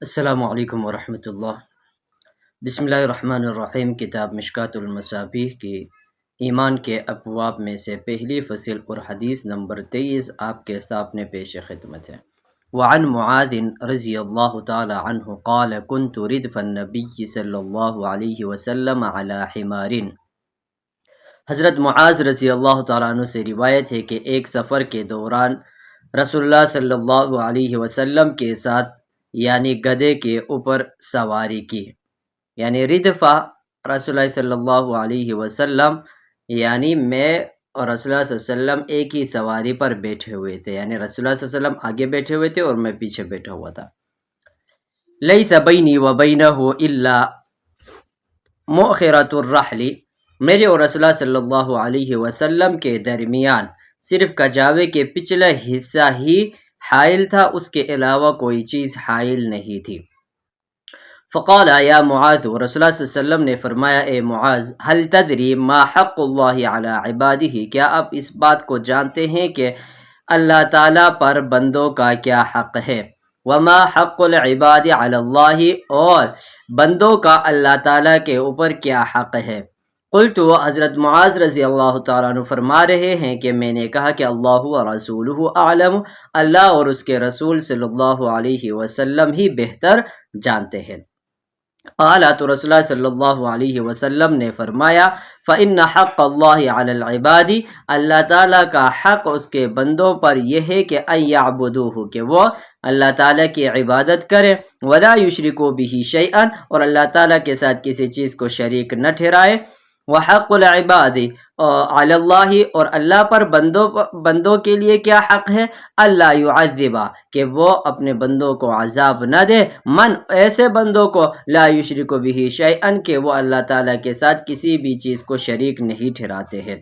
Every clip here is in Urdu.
السلام علیکم ورحمۃ اللہ۔ بسم اللہ الرحمن الرحیم۔ کتاب مشکوٰۃ المصابیح کی ایمان کے ابواب میں سے پہلی فصل اور حدیث نمبر 23 آپ کے سامنے پیش خدمت ہے۔ وعن معاذ رضی اللہ تعالی عنہ قال كنت ردف النبی صلی اللہ علیہ وسلم علی حمار۔ حضرت معاذ رضی اللہ تعالیٰ عنہ سے روایت ہے کہ ایک سفر کے دوران رسول اللہ صلی اللہ علیہ وسلم کے ساتھ یعنی گدھے کے اوپر سواری کی، یعنی ردفہ رسول اللہ صلی اللہ علیہ وسلم، یعنی میں اور رسول اللہ صلی اللہ علیہ وسلم ایک ہی سواری پر بیٹھے ہوئے تھے، یعنی رسول اللہ صلی اللہ علیہ وسلم آگے بیٹھے ہوئے تھے اور میں پیچھے بیٹھا ہوا تھا۔ لیس بینی و بینہ الا مؤخرۃ الرحل، میرے اور رسول اللہ صلی اللہ علیہ وسلم کے درمیان صرف کجاوے کے پچھلا حصہ ہی حائل تھا، اس کے علاوہ کوئی چیز حائل نہیں تھی۔ فقال یا معاذ، رسول اللہ صلی اللہ علیہ وسلم نے فرمایا اے معاذ، هل تدری ما حق اللہ علی عبادہ، کیا آپ اس بات کو جانتے ہیں کہ اللہ تعالیٰ پر بندوں کا کیا حق ہے؟ وما حق العباد علی اللہ، اور بندوں کا اللہ تعالیٰ کے اوپر کیا حق ہے؟ قلت، حضرت معاذ رضی اللہ تعالیٰ عنہ فرما رہے ہیں کہ میں نے کہا کہ اللہ و رسولہ اعلم، اللہ اور اس کے رسول صلی اللہ علیہ وسلم ہی بہتر جانتے ہیں۔ قال، تو رسول اللہ صلی اللہ علیہ وسلم نے فرمایا فإن حق اللہ علی العباد، اللہ تعالیٰ کا حق اس کے بندوں پر یہ ہے کہ ان یعبدوہ، کہ وہ اللہ تعالیٰ کی عبادت کرے، ولا یشرکوا بہ شیئا، اور اللہ تعالیٰ کے ساتھ کسی چیز کو شریک نہ ٹھہرائے، وحق العباد علی اللہ، اور اللہ پر بندوں کے لیے کیا حق ہے؟ اللہ یعذبا، کہ وہ اپنے بندوں کو عذاب نہ دے، من، ایسے بندوں کو لا یشرک بہ شیئا، کہ وہ اللہ تعالیٰ کے ساتھ کسی بھی چیز کو شریک نہیں ٹھہراتے ہیں۔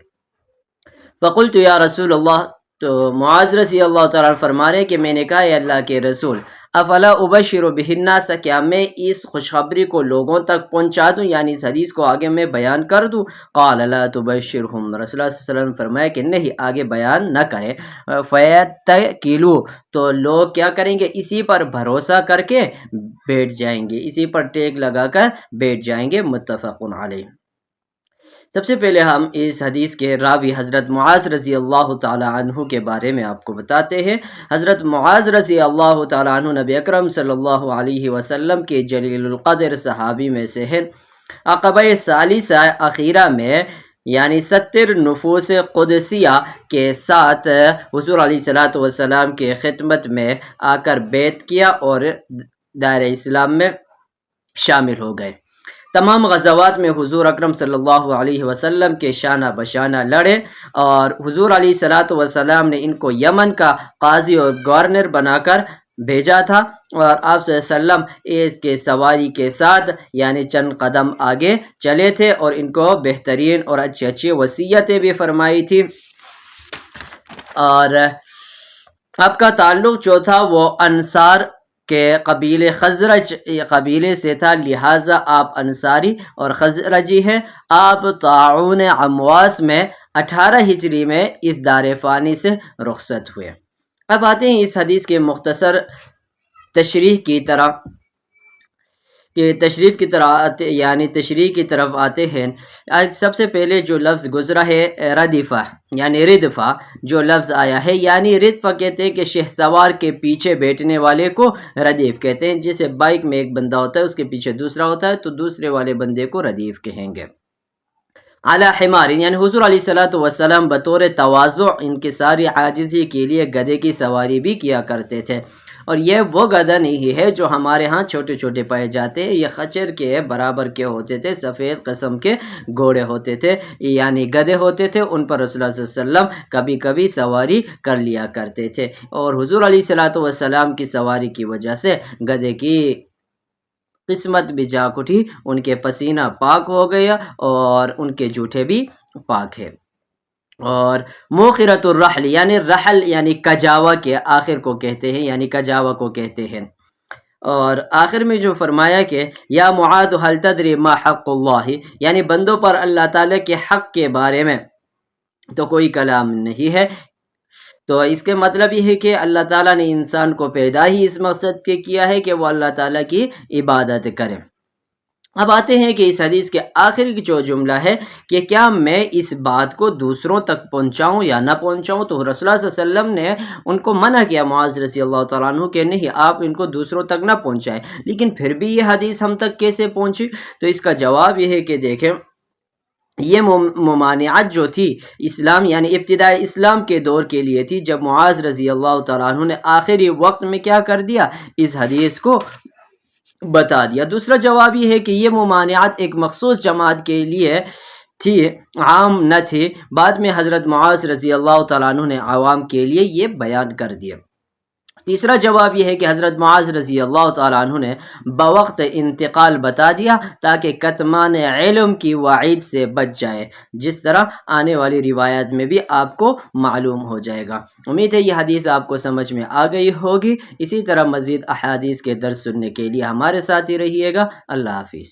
فقلت یا رسول اللہ، تو معاذ رضی اللہ تعالیٰ عنہ فرما رہے کہ میں نے کہا اے اللہ کے رسول، افلا ابشر بہ الناس، کیا میں اس خوشخبری کو لوگوں تک پہنچا دوں، یعنی اس حدیث کو آگے میں بیان کر دوں؟ قال لا تبشرہم، رسول اللہ صلی اللہ علیہ وسلم نے فرمایا کہ نہیں، آگے بیان نہ کرے، فیتکلوا، تو لوگ کیا کریں گے؟ اسی پر بھروسہ کر کے بیٹھ جائیں گے، اسی پر ٹیک لگا کر بیٹھ جائیں گے، متفق علیہ۔ سب سے پہلے ہم اس حدیث کے راوی حضرت معاذ رضی اللہ تعالی عنہ کے بارے میں آپ کو بتاتے ہیں۔ حضرت معاذ رضی اللہ تعالی عنہ نبی اکرم صلی اللہ علیہ وسلم کے جلیل القدر صحابی میں سے ہیں۔ عقبہ ثالثہ اخیرہ میں، یعنی 70 نفوس قدسیہ کے ساتھ حضور علیہ الصلوۃ والسلام کے خدمت میں آ کر بیعت کیا اور دائرہ اسلام میں شامل ہو گئے۔ تمام غزوات میں حضور اکرم صلی اللہ علیہ وسلم کے شانہ بشانہ لڑے، اور حضور علیہ الصلوۃ والسلام نے ان کو یمن کا قاضی اور گورنر بنا کر بھیجا تھا، اور آپ صلی اللہ علیہ وسلم اس کے سواری کے ساتھ یعنی چند قدم آگے چلے تھے، اور ان کو بہترین اور اچھی اچھی وصیتیں بھی فرمائی تھی۔ اور آپ کا تعلق جو تھا وہ انصار کہ قبیلے خزرج قبیلے سے تھا، لہٰذا آپ انصاری اور خزرجی ہیں۔ آپ طاعون امواس میں 18 ہجری میں اس دار فانی سے رخصت ہوئے۔ اب آتے ہیں اس حدیث کے مختصر تشریح کی طرف آتے ہیں۔ سب سے پہلے جو لفظ گزرا ہے ردفہ، یعنی ردفہ جو لفظ آیا ہے، یعنی ردفہ کہتے ہیں کہ شہ سوار کے پیچھے بیٹھنے والے کو ردیف کہتے ہیں۔ جیسے بائک میں ایک بندہ ہوتا ہے، اس کے پیچھے دوسرا ہوتا ہے، تو دوسرے والے بندے کو ردیف کہیں گے۔ علی حمار، یعنی حضور علیہ الصلوۃ والسلام بطور تواضع انکساری عاجزی کے لیے گدھے کی سواری بھی کیا کرتے تھے، اور یہ وہ گدھا نہیں ہے جو ہمارے ہاں چھوٹے چھوٹے پائے جاتے ہیں، یہ خچر کے برابر کے ہوتے تھے، سفید قسم کے گھوڑے ہوتے تھے، یعنی گدھے ہوتے تھے، ان پر رسول اللہ صلی اللہ علیہ وسلم کبھی کبھی سواری کر لیا کرتے تھے، اور حضور علیہ الصلوۃ والسلام کی سواری کی وجہ سے گدھے کی قسمت بھی جاگ اٹھی، ان کے پسینہ پاک ہو گیا اور ان کے جوٹے بھی پاک ہے۔ اور موخرۃ الرحل، یعنی رحل یعنی کجاوا کے آخر کو کہتے ہیں، یعنی کجاوا کو کہتے ہیں۔ اور آخر میں جو فرمایا کہ یا معاذ هل تدری ما حق اللہ، یعنی بندوں پر اللہ تعالیٰ کے حق کے بارے میں تو کوئی کلام نہیں ہے، تو اس کے مطلب یہ ہے کہ اللہ تعالیٰ نے انسان کو پیدا ہی اس مقصد کے کیا ہے کہ وہ اللہ تعالیٰ کی عبادت کرے۔ اب آتے ہیں کہ اس حدیث کے آخر کی جو جملہ ہے کہ کیا میں اس بات کو دوسروں تک پہنچاؤں یا نہ پہنچاؤں، تو رسول اللہ صلی اللہ علیہ وسلم نے ان کو منع کیا، معاذ رضی اللہ تعالیٰ عنہ، کہ نہیں آپ ان کو دوسروں تک نہ پہنچائیں، لیکن پھر بھی یہ حدیث ہم تک کیسے پہنچی؟ تو اس کا جواب یہ ہے کہ دیکھیں یہ ممانعت جو تھی اسلام یعنی ابتدائی اسلام کے دور کے لیے تھی، جب معاذ رضی اللہ تعالیٰ عنہ نے آخری وقت میں کیا کر دیا، اس حدیث کو بتا دیا۔ دوسرا جواب یہ ہے کہ یہ ممانعت ایک مخصوص جماعت کے لیے تھی، عام نہ تھی، بعد میں حضرت معاذ رضی اللہ تعالیٰ عنہ نے عوام کے لیے یہ بیان کر دیا۔ تیسرا جواب یہ ہے کہ حضرت معاذ رضی اللہ تعالیٰ عنہ نے بوقت انتقال بتا دیا تاکہ کتمان علم کی وعید سے بچ جائے، جس طرح آنے والی روایات میں بھی آپ کو معلوم ہو جائے گا۔ امید ہے یہ حدیث آپ کو سمجھ میں آ گئی ہوگی۔ اسی طرح مزید احادیث کے درس سننے کے لیے ہمارے ساتھ ہی رہیے گا۔ اللہ حافظ۔